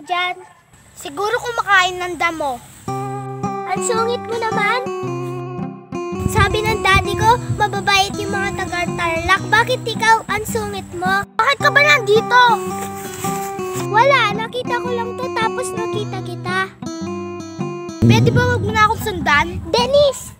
mo dyan? Siguro kumakain ng damo. Ang sungit mo naman. Sabi ng daddy ko, mababait yung mga taga-Tarlac. Bakit ikaw ang sungit mo? Bakit ka ba nandito? Wala, nakita ko lang to tapos nakita kita. Pwede ba wag mo na akong sundan? Dennis!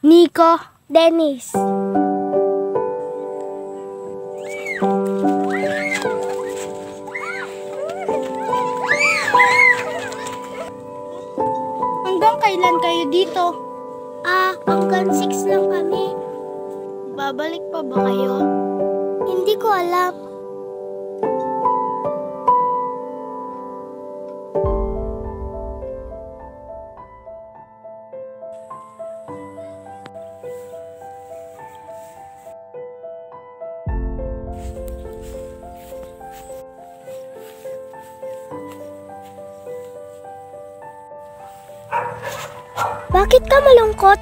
Nico, Dennis. Hanggang kailan kayo dito? Hanggang 6 lang kami. Babalik pa ba kayo? Hindi ko alam. Bakit ka malungkot?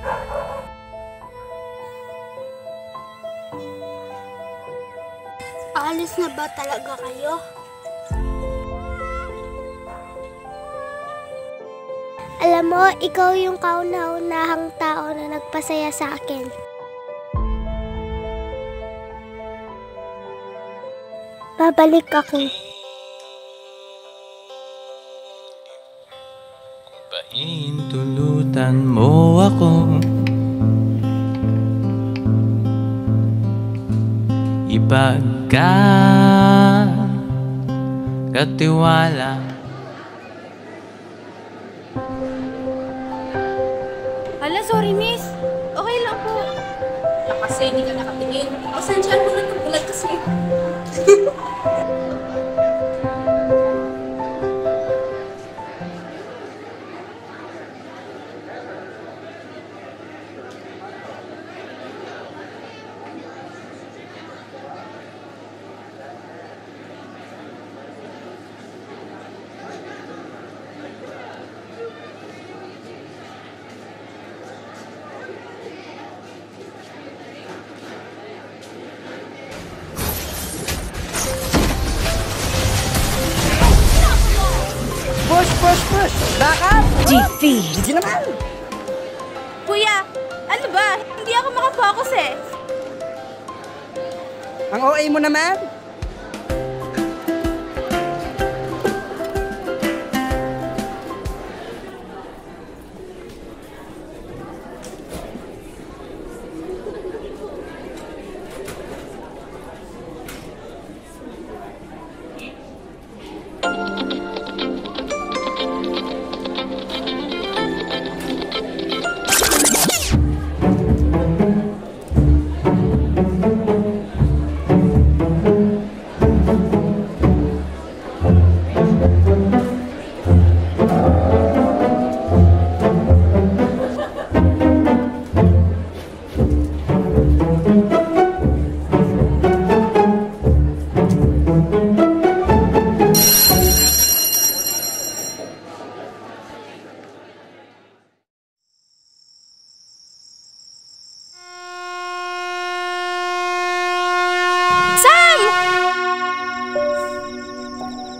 Aalis na ba talaga kayo? Alam mo, ikaw yung kauna-unahang tao na nagpasaya sa akin. Babalik ako. Pahintulutan mo ako, ipagkatiwala. Hala, sorry miss. Okay lang po. Kasi hindi ka nakatingin. Pasensyahan mo na nagulat kasi. Push! Bakit? Defeat! Hindi naman! Kuya, ano ba? Hindi ako makapokus eh. Ang OA mo naman?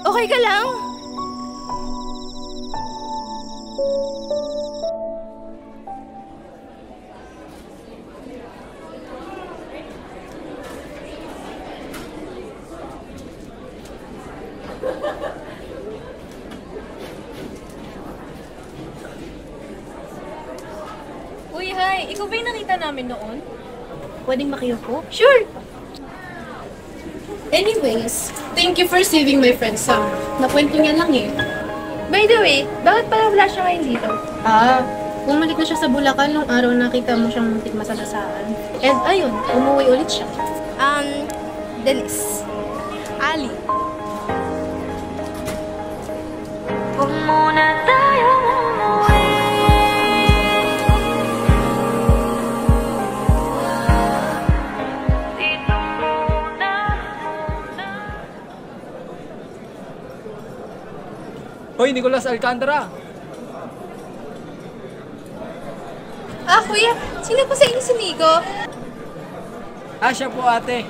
Okay ka lang? Uy, hi! Ikaw ba yung nakita namin noon? Pwedeng makiyuko? Sure! Anyways, thank you for saving my friend Sam. Nakwento niya lang eh. By the way, bakit pala wala siya ngayon dito? Bumalik na siya sa Bulacan nung araw nakita mo siyang muntik masagasaan. And ayun, umuwi ulit siya. Dennis. Ali. Huwag muna tayong umuwi. Dito muna. Hoy, Nicolas Alcantara! Ah, kuya, sino po sa inyo si Nico? Siya po ate.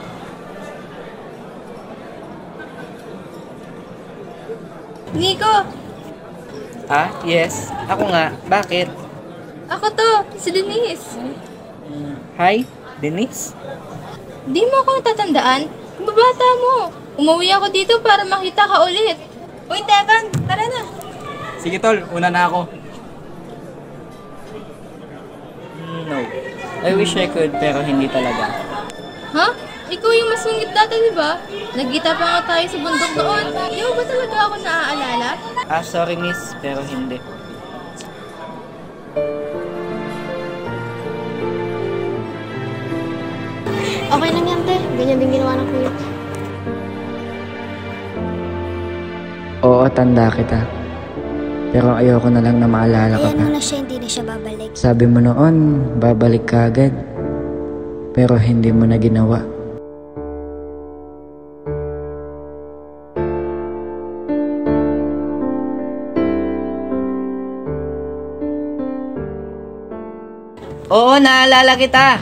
Nico, Yes. Ako nga. Bakit? ako to, si Denise. Hi, Denise? Di mo ako natatandaan? Kababata mo. Umuwi ako dito para makita ka ulit. Uy, Teban, tara na. Sige tol, una na ako. No. I wish I could, pero hindi talaga. Ha? Ikaw yung masungit dati, di ba? Nagkita pa nga tayo sa bundok noon. Di mo ba talaga ako naaalala? Sorry miss, pero hindi. Okay lang yan, te. Ganyan din ginawa ng kuya. Oo, tanda kita. Pero ayoko na lang na maalala ka Ayan pa. mo na siya, hindi na siya babalik. Sabi mo noon, babalik ka agad. Pero hindi mo na ginawa. Oo, naalala kita.